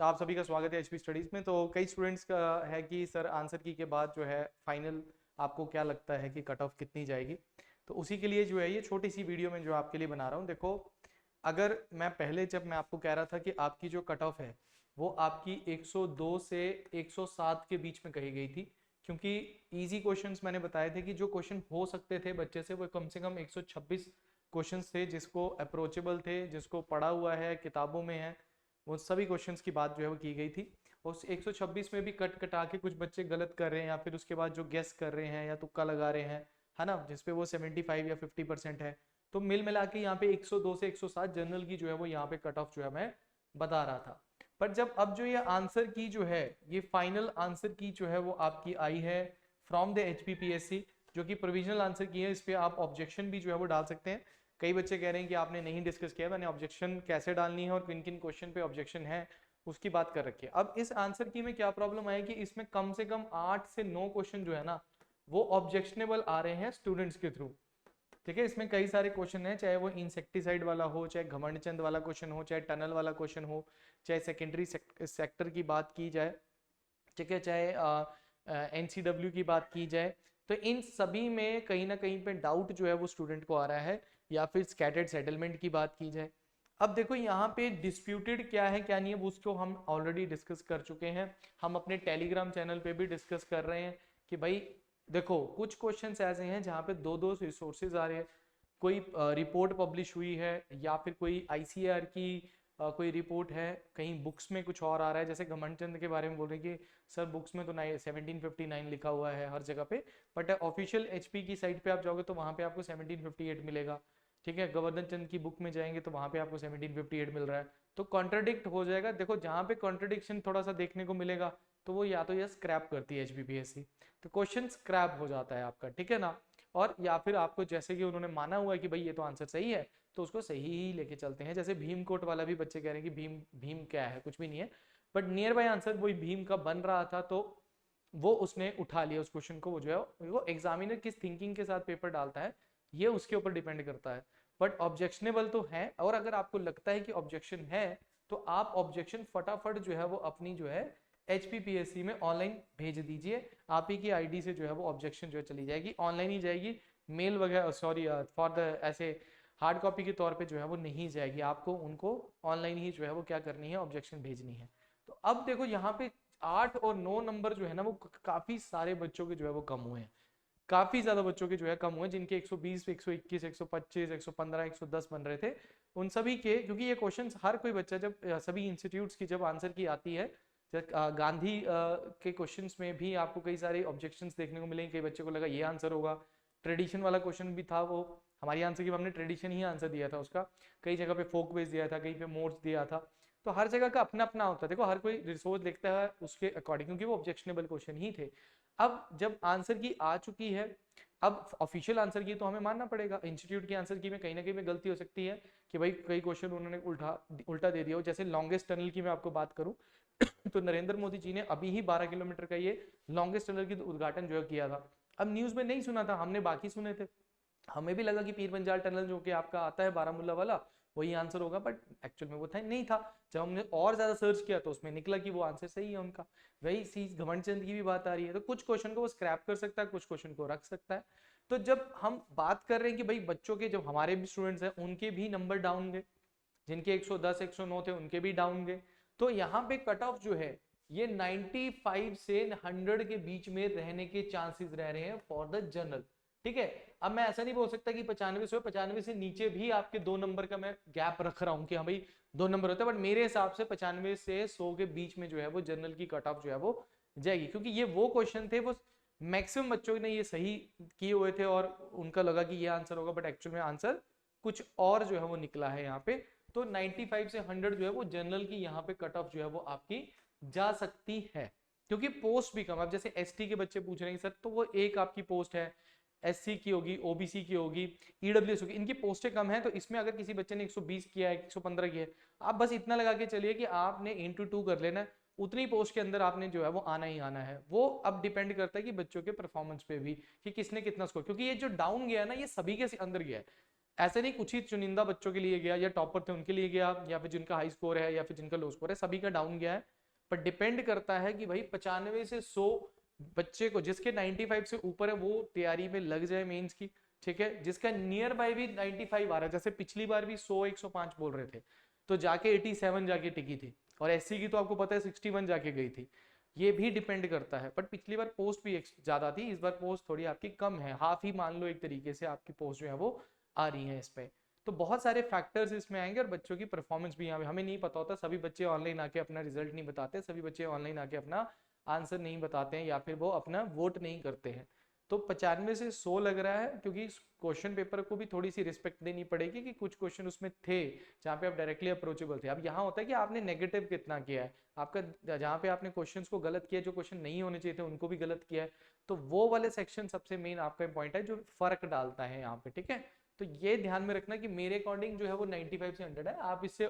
तो आप सभी का स्वागत है एचपी स्टडीज में। तो कई स्टूडेंट्स का है कि सर आंसर की के बाद जो है फाइनल आपको क्या लगता है कि कट ऑफ कितनी जाएगी। तो उसी के लिए जो है ये छोटी सी वीडियो में जो आपके लिए बना रहा हूँ। देखो, अगर मैं पहले जब मैं आपको कह रहा था कि आपकी जो कट ऑफ है वो आपकी 102 से 107 के बीच में कही गई थी, क्योंकि इजी क्वेश्चंस मैंने बताए थे कि जो क्वेश्चन हो सकते थे बच्चे से वो कम से कम 126 क्वेश्चंस थे, जिसको अप्रोचेबल थे, जिसको पढ़ा हुआ है, किताबों में है, वो सभी क्वेश्चंस की बात जो है वो की गई थी। उस 126 में भी कट कटा के कुछ बच्चे गलत कर रहे हैं या फिर उसके बाद जो गेस कर रहे हैं या तुक्का लगा रहे हैं, है ना, जिसपे वो 75 या 50% है। तो मिल मिला के यहाँ पे 102 से 107 जनरल की जो है वो यहाँ पे कट ऑफ जो है मैं बता रहा था। पर जब अब जो ये आंसर की जो है ये फाइनल आंसर की जो है वो आपकी आई है फ्रॉम द एचपीपीएससी, जो कि प्रोविजनल आंसर की है। इस पे आप ऑब्जेक्शन भी जो है वो डाल सकते हैं। कई बच्चे कह रहे हैं कि आपने नहीं डिस्कस किया, मैंने ऑब्जेक्शन कैसे डालनी है और किन किन क्वेश्चन पे ऑब्जेक्शन है उसकी बात कर रखी है। अब इस आंसर की में क्या प्रॉब्लम है कि इसमें कम से कम 8 से 9 क्वेश्चन जो है ना वो ऑब्जेक्शनेबल आ रहे हैं स्टूडेंट्स के थ्रू। ठीक है, इसमें कई सारे क्वेश्चन हैं, चाहे वो इंसेक्टिसाइड वाला हो, चाहे घमंडचंद वाला क्वेश्चन हो, चाहे टनल वाला क्वेश्चन हो, चाहे सेकेंडरी सेक्टर की बात की जाए, ठीक है, चाहे एनसीडब्ल्यू की बात की जाए। तो इन सभी में कहीं ना कहीं पे डाउट जो है वो स्टूडेंट को आ रहा है, या फिर स्कैटर्ड सेटलमेंट की बात की जाए। अब देखो यहाँ पे डिस्प्यूटेड क्या है क्या नहीं है उसको हम ऑलरेडी डिस्कस कर चुके हैं। हम अपने टेलीग्राम चैनल पे भी डिस्कस कर रहे हैं कि भाई देखो कुछ क्वेश्चंस ऐसे हैं जहाँ पे दो दो रिसोर्सेज आ रहे हैं। कोई रिपोर्ट पब्लिश हुई है या फिर कोई आईसीएआर की कोई रिपोर्ट है, कहीं बुक्स में कुछ और आ रहा है। जैसे घमंडचंद के बारे में बोल रहे हैं कि सर बुक्स में तो 1759 लिखा हुआ है हर जगह पे, बट ऑफिशियल एचपी की साइट पे आप जाओगे तो वहां पे आपको 1758 मिलेगा। ठीक है, गोवर्धन चंद की बुक में जाएंगे तो वहां पे आपको 1758 मिल रहा है। तो कॉन्ट्राडिक्ट हो जाएगा। देखो जहां पे कॉन्ट्राडिक्शन थोड़ा सा देखने को मिलेगा तो वो या तो ये स्क्रैप करती है एचपीपीएससी, तो क्वेश्चन स्क्रैप हो जाता है आपका, ठीक है ना। और या फिर आपको जैसे कि उन्होंने माना हुआ है कि भाई ये तो आंसर सही है तो उसको सही ही लेके चलते हैं। जैसे भीम कोट वाला भी बच्चे कह रहे हैं कि भीम भीम क्या है, कुछ भी नहीं है, बट नियर बाय आंसर वही भीम का बन रहा था, तो वो उसने उठा लिया उस क्वेश्चन को। वो जो है वो एग्जामिनर किस थिंकिंग के साथ पेपर डालता है ये उसके ऊपर डिपेंड करता है। बट ऑब्जेक्शनेबल तो है, और अगर आपको लगता है कि ऑब्जेक्शन है तो आप ऑब्जेक्शन फटाफट जो है वो अपनी जो है एचपीपीएससी में ऑनलाइन भेज दीजिए। आप ही की आईडी से जो है वो ऑब्जेक्शन जो है चली जाएगी, ऑनलाइन ही जाएगी, मेल वगैरह सॉरी फॉर द ऐसे हार्ड कॉपी के तौर पे जो है वो नहीं जाएगी। आपको उनको ऑनलाइन ही जो है वो क्या करनी है, ऑब्जेक्शन भेजनी है। तो अब देखो यहाँ पे 8 और 9 नंबर जो है ना वो काफी सारे बच्चों के जो है वो कम हुए हैं। काफी ज्यादा बच्चों के जो है कम हुए, जिनके 120 121 125 115 110 बन रहे थे उन सभी के, क्योंकि ये क्वेश्चन हर कोई बच्चा जब सभी इंस्टीट्यूट्स की जब आंसर की आती है, जब गांधी के क्वेश्चंस में भी आपको कई सारे ऑब्जेक्शंस देखने को मिलेंगे। कई बच्चों को लगा ये आंसर होगा। ट्रेडिशन वाला क्वेश्चन भी था, वो हमारी आंसर की हमने ट्रेडिशन ही आंसर दिया था उसका। कई जगह पे फोक बेस दिया था, कहीं पे मोड्स दिया था। तो हर जगह का अपना अपना होता है। देखो हर कोई रिसोर्स लिखता है उसके अकॉर्डिंग, क्योंकि वो ऑब्जेक्शनेबल क्वेश्चन ही थे। अब जब आंसर की आ चुकी है, अब ऑफिशियल आंसर की तो हमें मानना पड़ेगा। इंस्टीट्यूट की आंसर की में कहीं ना कहीं में गलती हो सकती है कि भाई कई क्वेश्चन उन्होंने उल्टा उल्टा दे दिया हो। जैसे लॉन्गेस्ट टनल की मैं आपको बात करूं तो नरेंद्र मोदी जी ने अभी ही 12 किलोमीटर का ये लॉन्गेस्ट टनल की उद्घाटन जो है किया था। अब न्यूज में नहीं सुना था, हमने बाकी सुने थे। हमें भी लगा कि पीर पंजाल टनल जो कि आपका आता है बारामूला वाला वही आंसर होगा, बट एक्चुअल में वो था नहीं था। जब हमने और ज्यादा सर्च किया तो उसमें निकला कि वो आंसर सही है उनका। वही चीज घमंड चंद की भी बात आ रही है। तो कुछ क्वेश्चन को वो स्क्रैप कर सकता है, कुछ क्वेश्चन को रख सकता है। तो जब हम बात कर रहे हैं कि भाई बच्चों के, जब हमारे भी स्टूडेंट्स हैं उनके भी नंबर डाउन गए, जिनके 110 109 थे उनके भी डाउन गए। तो यहाँ पे कट ऑफ जो है ये 95 से 100 के बीच में रहने के चांसेस रह रहे हैं फॉर द जनरल। ठीक है, अब मैं ऐसा नहीं बोल सकता कि 95 से 95 से नीचे भी आपके 2 नंबर का मैं गैप रख रहा हूं कि हाँ भाई 2 नंबर होता है, बट मेरे हिसाब से 95 से 100 के बीच में जो है वो जनरल की कट ऑफ जो है वो जाएगी। क्योंकि ये वो क्वेश्चन थे, वो मैक्सिमम बच्चों ने ये सही किए हुए थे और उनका लगा कि ये आंसर होगा, बट एक्चुअल में आंसर कुछ और जो है वो निकला है यहाँ पे। तो 95 से 100 जो है वो जनरल की यहाँ पे कट ऑफ जो है वो आपकी जा सकती है, क्योंकि पोस्ट भी कम। अब जैसे एसटी के बच्चे पूछ रहे हैं सर, तो वो एक आपकी पोस्ट है, एससी की होगी, ओबीसी की होगी, ईडब्ल्यूएस होगी, इनकी पोस्टें कम है। तो इसमें अगर किसी बच्चे ने 120 किया है, 115 किया है, आप बस इतना लगा के चलिए कि आपने इंटू 2 कर लेना है, उतनी पोस्ट के अंदर आपने जो है वो आना ही आना है। वो अब डिपेंड करता है कि बच्चों के परफॉर्मेंस पे भी कि किसने कितना स्कोर, क्योंकि ये जो डाउन गया है ना ये सभी के अंदर गया है। ऐसे नहीं कुछ ही चुनिंदा बच्चों के लिए गया, या टॉपर थे उनके लिए गया, या फिर जिनका हाई स्कोर है या फिर जिनका लो स्कोर है, सभी का डाउन गया है। पर डिपेंड करता है कि भाई 95 से 100 बच्चे को, जिसके 95 से ऊपर है वो तैयारी में लग जाए मेंस की, ठीक है। जिसका नियर बाय भी 95 आ रहा है, जैसे पिछली बार भी 100 105 बोल रहे थे तो जाके 87 जाके टिकी थी, और एससी की तो आपको पता है 61 जाके गई थी। ये भी डिपेंड करता है, बट पिछली बार पोस्ट भी ज्यादा थी, इस बार पोस्ट थोड़ी आपकी कम है, हाफ ही मान लो एक तरीके से आपकी पोस्ट जो है वो आ रही है इस पे। तो बहुत सारे फैक्टर्स इसमें आएंगे, और बच्चों की परफॉर्मेंस भी यहाँ हमें नहीं पता होता। सभी बच्चे ऑनलाइन आके अपना रिजल्ट नहीं बताते, सभी बच्चे ऑनलाइन आके अपना आंसर नहीं बताते हैं, या फिर वो अपना वोट नहीं करते हैं। तो 95 से 100 लग रहा है, क्योंकि क्वेश्चन पेपर को भी थोड़ी सी रिस्पेक्ट देनी पड़ेगी कि कुछ क्वेश्चन उसमें थे जहाँ पे आप डायरेक्टली अप्रोचेबल थे। अब यहाँ होता है कि आपने नेगेटिव कितना किया है, आपका जहाँ पे आपने क्वेश्चंस को गलत किया, जो क्वेश्चन नहीं होने चाहिए थे उनको भी गलत किया है, तो वो वाले सेक्शन सबसे मेन आपका पॉइंट है जो फर्क डालता है यहाँ पे, ठीक है। तो ये ध्यान में रखना कि मेरे अकॉर्डिंग जो है वो 95 से 100 है। आप इससे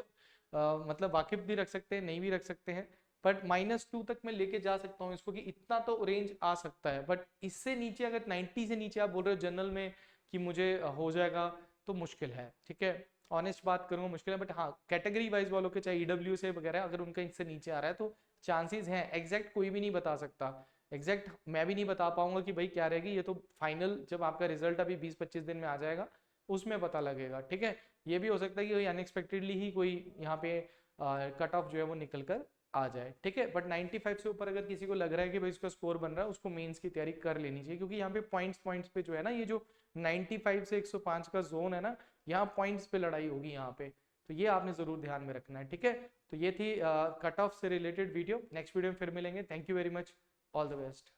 मतलब वाकिफ भी रख सकते हैं, नहीं भी रख सकते हैं, बट -2 तक मैं लेके जा सकता हूँ इसको, कि इतना तो रेंज आ सकता है। बट इससे नीचे अगर 90 से नीचे आप बोल रहे हो जनरल में कि मुझे हो जाएगा, तो मुश्किल है, ठीक है। ऑनेस्ट बात करूंगा, मुश्किल है। बट हाँ, कैटेगरी वाइज वालों के, चाहे ईडब्ल्यू से वगैरह, अगर उनका इससे नीचे आ रहा है तो चांसेस हैं। एग्जैक्ट कोई भी नहीं बता सकता, एग्जैक्ट मैं भी नहीं बता पाऊंगा कि भाई क्या रहेगी, ये तो फाइनल जब आपका रिजल्ट अभी 20-25 दिन में आ जाएगा उसमें पता लगेगा, ठीक है। ये भी हो सकता है कि अनएक्सपेक्टेडली ही कोई यहाँ पे कट ऑफ जो है वो निकल कर आ जाए, ठीक है। बट 95 से ऊपर अगर किसी को लग रहा है कि भाई इसका स्कोर बन रहा है, उसको मेंस की तैयारी कर लेनी चाहिए, क्योंकि यहाँ पे पॉइंट्स पे जो है ना, ये जो 95 से 105 का जोन है ना, यहाँ पॉइंट्स पे लड़ाई होगी यहाँ पे। तो ये आपने जरूर ध्यान में रखना है, ठीक है। तो ये थी कट ऑफ से रिलेटेड वीडियो। नेक्स्ट वीडियो में फिर मिलेंगे। Thank you very much, all the best.